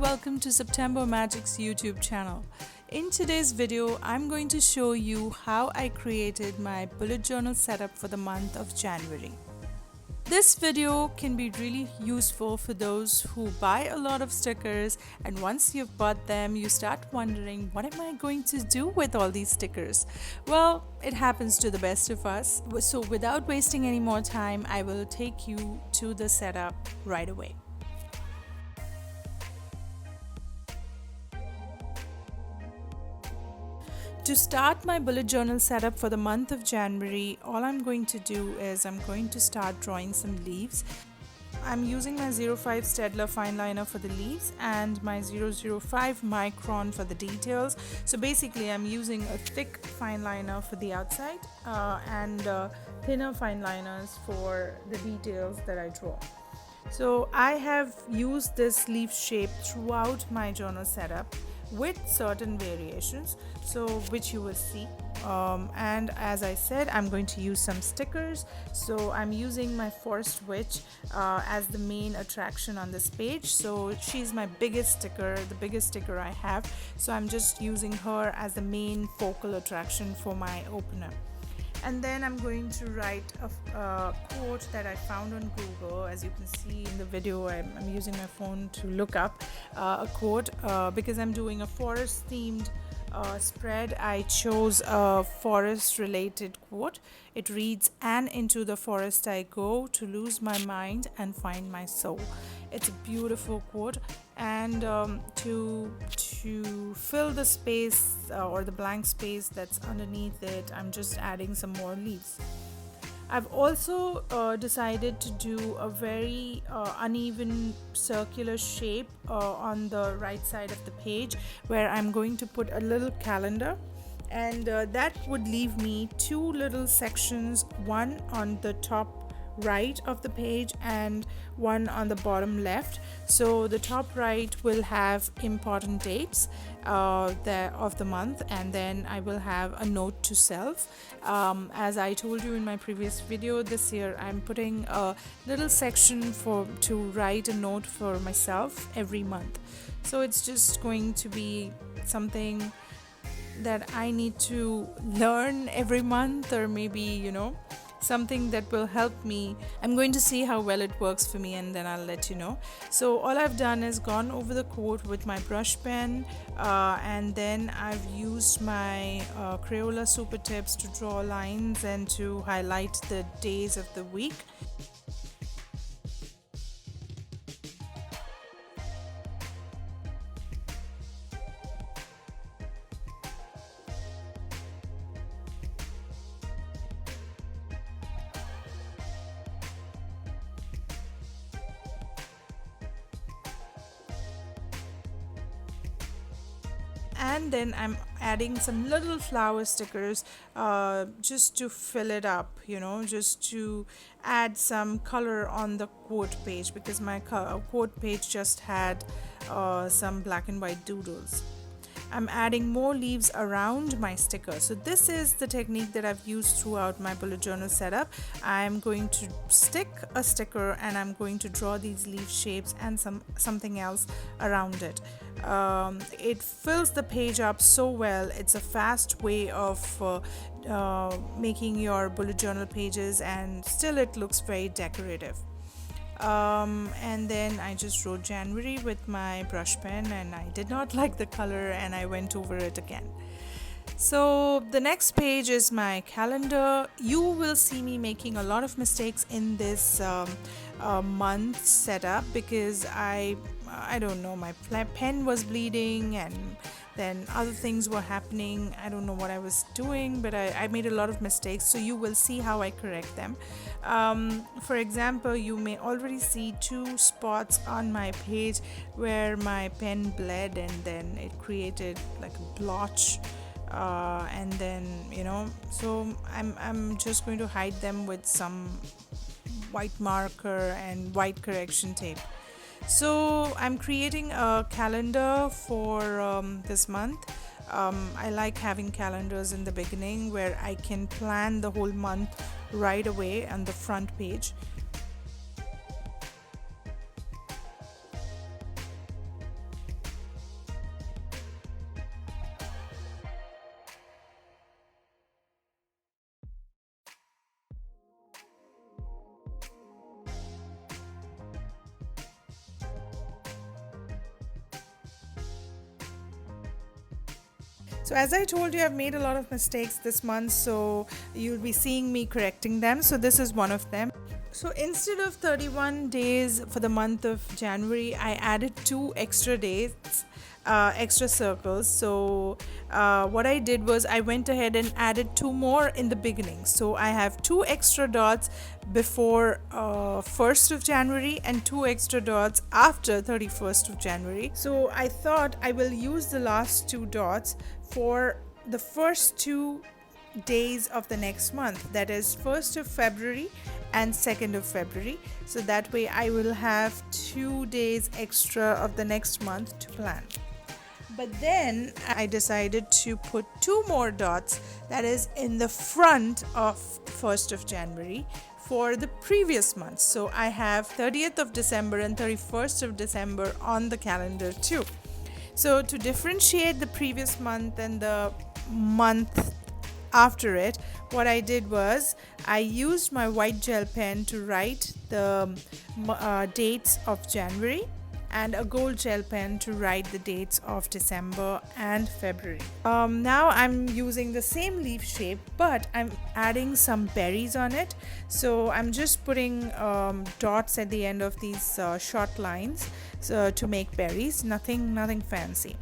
welcome to September Magic's YouTube channel. In today's video, I'm going to show you how I created my bullet journal setup for the month of January. This video can be really useful for those who buy a lot of stickers, and once you've bought them, you start wondering, what am I going to do with all these stickers? Well, it happens to the best of us. So without wasting any more time, I will take you to the setup right away. To start my bullet journal setup for the month of January, all I'm going to do is I'm going to start drawing some leaves. I'm using my 05 Staedtler fine liner for the leaves and my 005 micron for the details. So basically I'm using a thick fine liner for the outside and thinner fine liners for the details that I draw. So I have used this leaf shape throughout my journal setup with certain variations, so which you will see, and as I said, I'm going to use some stickers. So I'm using my Forest Witch as the main attraction on this page. So she's my biggest sticker, the biggest sticker I have, so I'm just using her as the main focal attraction for my opener. And then I'm going to write a quote that I found on Google. As you can see in the video, I'm using my phone to look up a quote because I'm doing a forest themed spread. I chose a forest related quote. It reads, "And into the forest I go to lose my mind and find my soul." It's a beautiful quote, and to fill the space or the blank space that's underneath it, I'm just adding some more leaves. I've also decided to do a very uneven circular shape on the right side of the page, where I'm going to put a little calendar, and that would leave me two little sections, one on the top right of the page and one on the bottom left. So the top right will have important dates of the month, and then I will have a note to self. As I told you in my previous video, this year I'm putting a little section to write a note for myself every month. So it's just going to be something that I need to learn every month, or maybe something that will help me. I'm going to see how well it works for me, and then I'll let you know. So all I've done is gone over the quote with my brush pen, and then I've used my Crayola Super Tips to draw lines and to highlight the days of the week. And then I'm adding some little flower stickers just to fill it up, just to add some color on the quote page, because my quote page just had some black and white doodles. I'm adding more leaves around my sticker. So this is the technique that I've used throughout my bullet journal setup. I'm going to stick a sticker and I'm going to draw these leaf shapes and something else around it. It fills the page up so well. It's a fast way of making your bullet journal pages, and still it looks very decorative. And then I just wrote January with my brush pen, and I did not like the color and I went over it again. So the next page is my calendar. You will see me making a lot of mistakes in this month setup, because I don't know, my pen was bleeding, and then other things were happening. I don't know what I was doing, but I made a lot of mistakes, so you will see how I correct them. For example, you may already see two spots on my page where my pen bled, and then it created like a blotch, and then so I'm just going to hide them with some white marker and white correction tape. So I'm creating a calendar for this month. I like having calendars in the beginning where I can plan the whole month right away on the front page. So as I told you, I've made a lot of mistakes this month, so you'll be seeing me correcting them. So this is one of them. So instead of 31 days for the month of January, I added 2 extra days, extra circles. So what I did was I went ahead and added 2 more in the beginning. So I have 2 extra dots before 1st of January and 2 extra dots after 31st of January. So I thought I will use the last 2 dots for the first 2 days of the next month, that is 1st of February and 2nd of February. So that way I will have 2 days extra of the next month to plan. But then I decided to put 2 more dots, that is in the front of 1st of January for the previous month. So I have 30th of December and 31st of December on the calendar too. So to differentiate the previous month and the month after it, what I did was I used my white gel pen to write the dates of January and a gold gel pen to write the dates of December and February. Now I'm using the same leaf shape, but I'm adding some berries on it. So I'm just putting dots at the end of these short lines to make berries, nothing fancy.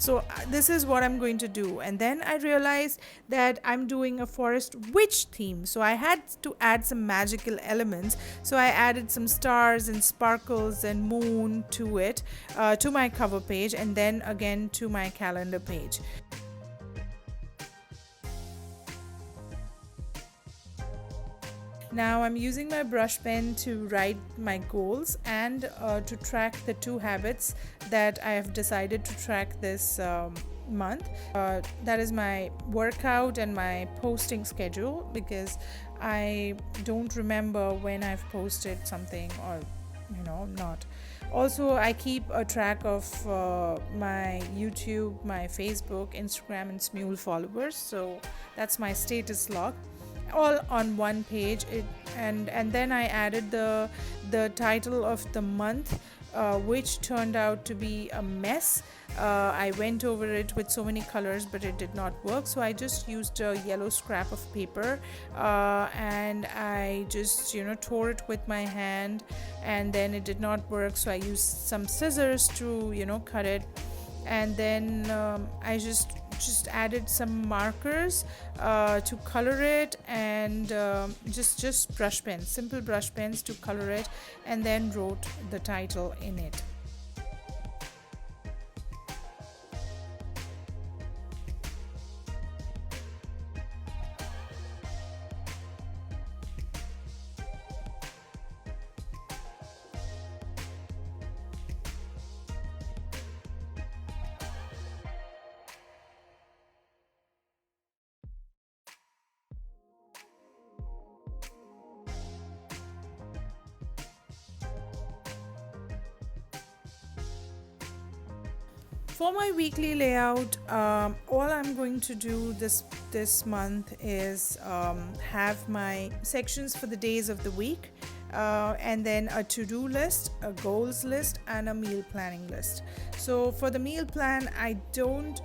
So this is what I'm going to do. And then I realized that I'm doing a forest witch theme. So I had to add some magical elements. So I added some stars and sparkles and moon to it, to my cover page, and then again to my calendar page. Now I'm using my brush pen to write my goals and to track the 2 habits that I have decided to track this month. That is my workout and my posting schedule, because I don't remember when I've posted something or not. Also, I keep a track of my YouTube, my Facebook, Instagram and Smule followers. So that's my status log, all on one page. And then I added the title of the month, which turned out to be a mess. I went over it with so many colors, but it did not work, so I just used a yellow scrap of paper, and I just tore it with my hand, and then it did not work, so I used some scissors to cut it. And then I just added some markers to color it, and just brush pens, simple brush pens to color it, and then wrote the title in it. For my weekly layout, all I'm going to do this month is have my sections for the days of the week, and then a to-do list, a goals list, and a meal planning list. So for the meal plan, I don't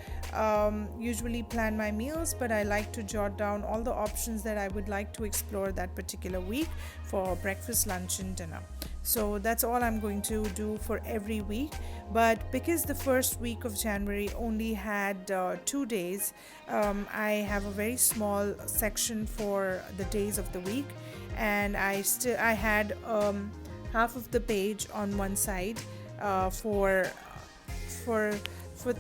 usually plan my meals, but I like to jot down all the options that I would like to explore that particular week for breakfast, lunch, and dinner. So that's all I'm going to do for every week. But because the first week of January only had 2 days, I have a very small section for the days of the week, and I had half of the page on one side for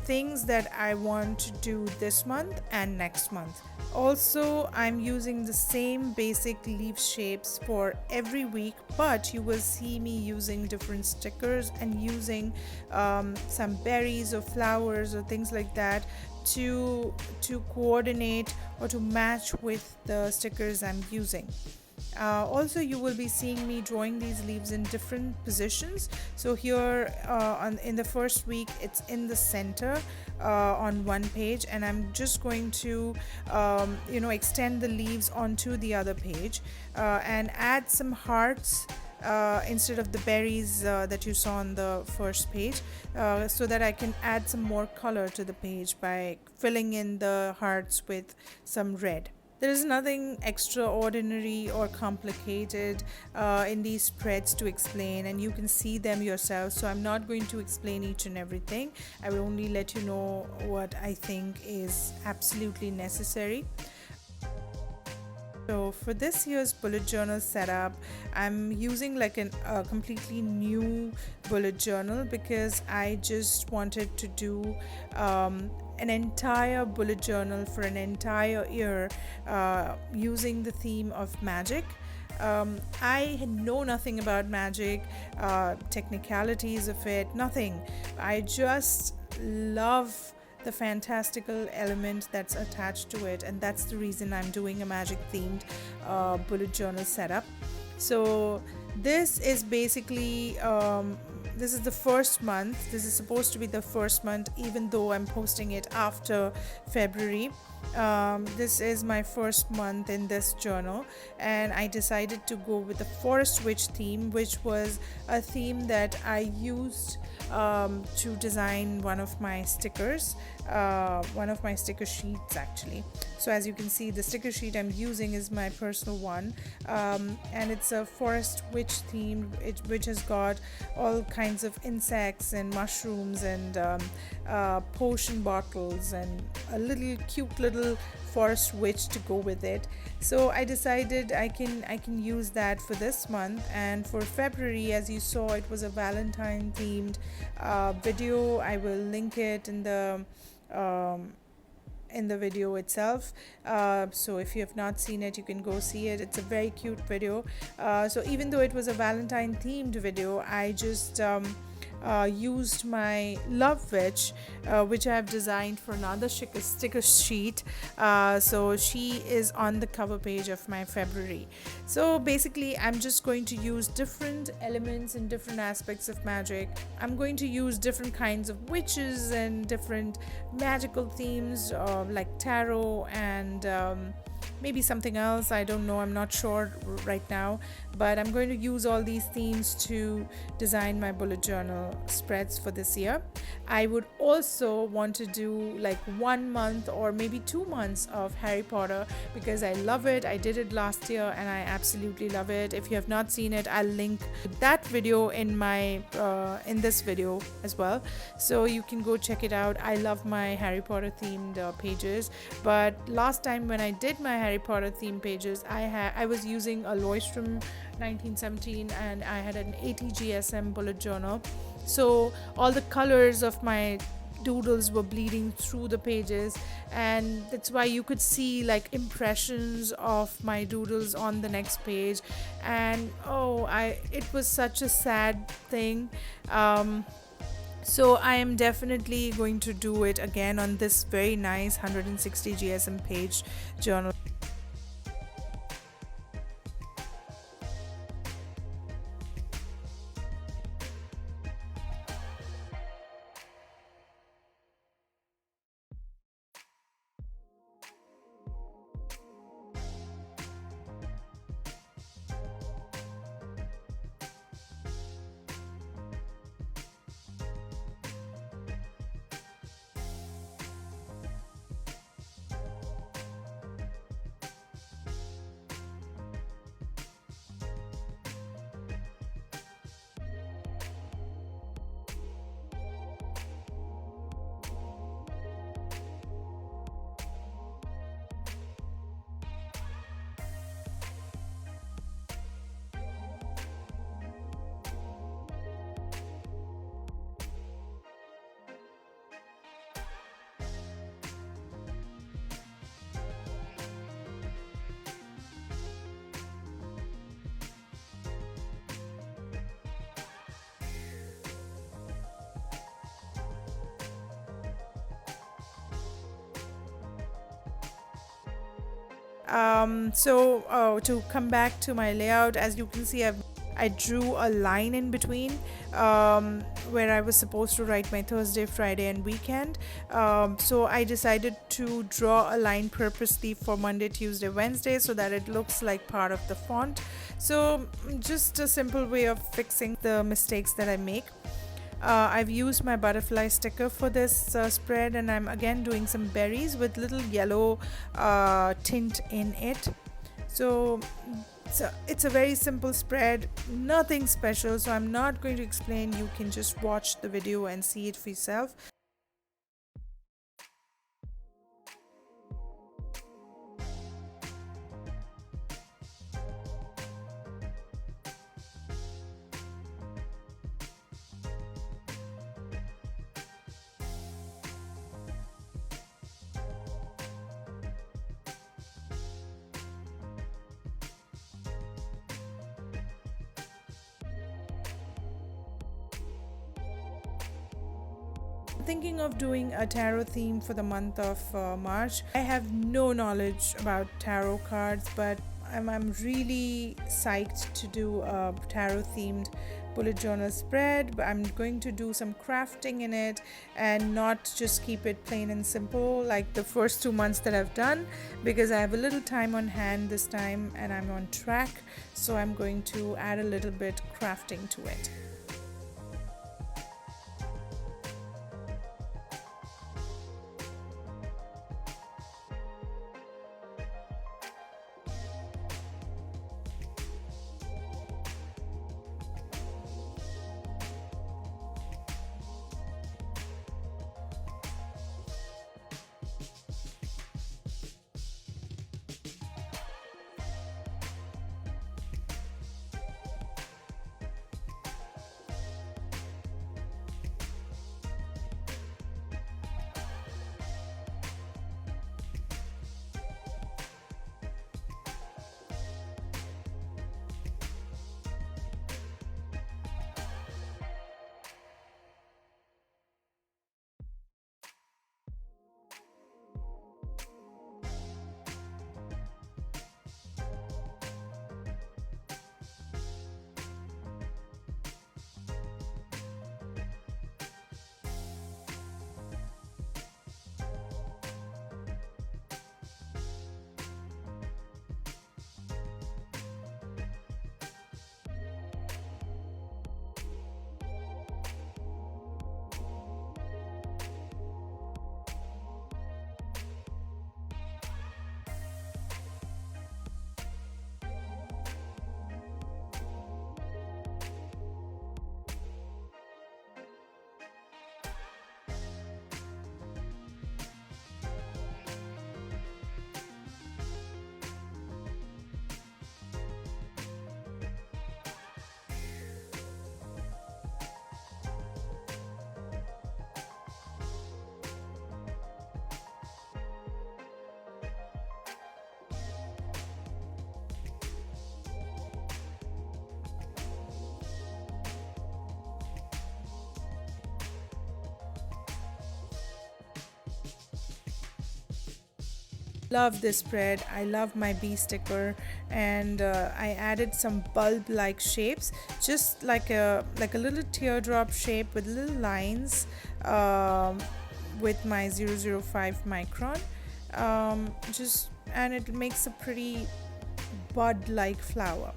things that I want to do this month and next month. Also, I'm using the same basic leaf shapes for every week, but you will see me using different stickers and using some berries or flowers or things like that to coordinate or to match with the stickers I'm using. Also, you will be seeing me drawing these leaves in different positions. So here in the first week, it's in the center on one page, and I'm just going to extend the leaves onto the other page and add some hearts instead of the berries that you saw on the first page, so that I can add some more color to the page by filling in the hearts with some red. There is nothing extraordinary or complicated in these spreads to explain, and you can see them yourself. So, I'm not going to explain each and everything. I will only let you know what I think is absolutely necessary. So for this year's bullet journal setup, I'm using like a completely new bullet journal because I just wanted to do an entire bullet journal for an entire year using the theme of magic. I know nothing about magic, technicalities of it, nothing. I just love the fantastical element that's attached to it, and that's the reason I'm doing a magic themed bullet journal setup. So this is basically this is the first month. This is supposed to be the first month, even though I'm posting it after February. This is my first month in this journal, and I decided to go with the Forest Witch theme, which was a theme that I used to design one of my stickers, one of my sticker sheets actually. So as you can see, the sticker sheet I'm using is my personal one, and it's a Forest Witch theme, which has got all kinds of insects and mushrooms and potion bottles and a little cute little forest witch to go with it. So I decided I can use that for this month. And for February, as you saw, it was a Valentine themed video. I will link it in the video itself. So if you have not seen it, you can go see it. It's a very cute video. So even though it was a Valentine themed video, I just used my love witch, which I have designed for another sticker sheet. So she is on the cover page of my February. So basically, I'm just going to use different elements and different aspects of magic. I'm going to use different kinds of witches and different magical themes, like tarot and maybe something else. I don't know, I'm not sure right now, but I'm going to use all these themes to design my bullet journal spreads for this year. I would also want to do like 1 month or maybe 2 months of Harry Potter because I love it. I did it last year and I absolutely love it. If you have not seen it, I'll link that video in my in this video as well, so you can go check it out. I love my Harry Potter themed pages, but last time when I did my Harry Potter theme pages, I was using a Leuchtturm 1917 and I had an 80 GSM bullet journal, so all the colors of my doodles were bleeding through the pages, and that's why you could see like impressions of my doodles on the next page. And it was such a sad thing. So I am definitely going to do it again on this very nice 160 GSM page journal. To come back to my layout, as you can see, I've I drew a line in between where I was supposed to write my Thursday, Friday, and weekend. So I decided to draw a line purposely for Monday, Tuesday, Wednesday so that it looks like part of the font. So, just a simple way of fixing the mistakes that I make. I've used my butterfly sticker for this spread, and I'm again doing some berries with little yellow tint in it. So it's a very simple spread, nothing special, so I'm not going to explain. You can just watch the video and see it for yourself. Thinking of doing a tarot theme for the month of March. I have no knowledge about tarot cards, but I'm really psyched to do a tarot themed bullet journal spread. But I'm going to do some crafting in it and not just keep it plain and simple like the first 2 months that I've done, because I have a little time on hand this time and I'm on track. So I'm going to add a little bit crafting to it. Love this spread. I love my bee sticker, and I added some bulb like shapes, just like a little teardrop shape with little lines, with my 005 micron, just and it makes a pretty bud like flower.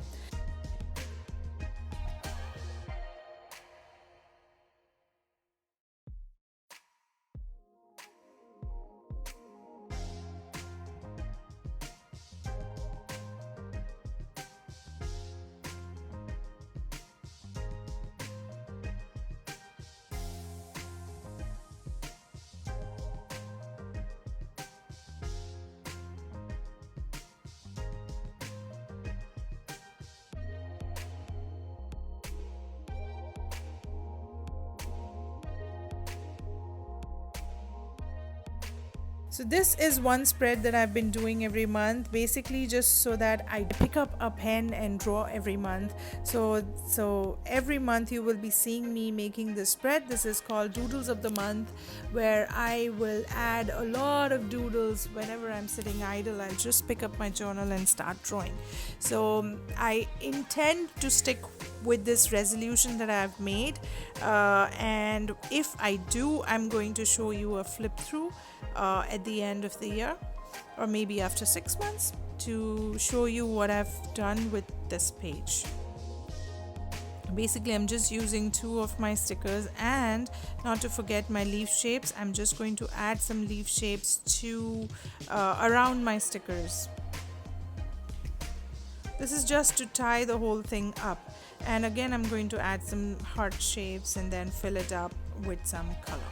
So this is one spread that I've been doing every month, basically just so that I pick up a pen and draw every month. So every month you will be seeing me making this spread. This is called Doodles of the Month, where I will add a lot of doodles whenever I'm sitting idle. I'll just pick up my journal and start drawing. So I intend to stick with this resolution that I've made, and if I do, I'm going to show you a flip through at the end of the year, or maybe after 6 months, to show you what I've done with this page. Basically, I'm just using 2 of my stickers, and not to forget my leaf shapes. I'm just going to add some leaf shapes to around my stickers. This is just to tie the whole thing up, and again I'm going to add some heart shapes and then fill it up with some color.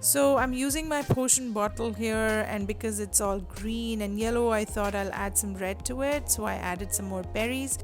So I'm using my potion bottle here, and because it's all green and yellow, I thought I'll add some red to it. So I added some more berries.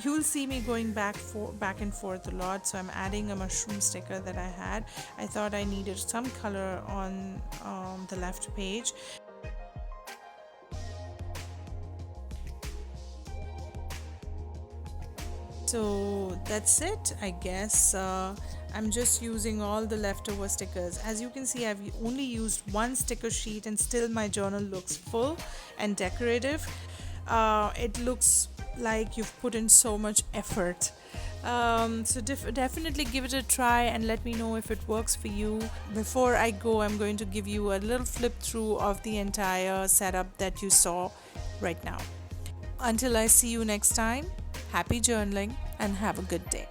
you'll see me going back and forth a lot, so I'm adding a mushroom sticker that I had. I thought I needed some color on the left page. So that's it, I guess. I'm just using all the leftover stickers. As you can see, I've only used one sticker sheet and still my journal looks full and decorative. It looks like you've put in so much effort. So definitely give it a try and let me know if it works for you. Before I go, I'm going to give you a little flip through of the entire setup that you saw right now. Until I see you next time, happy journaling and have a good day.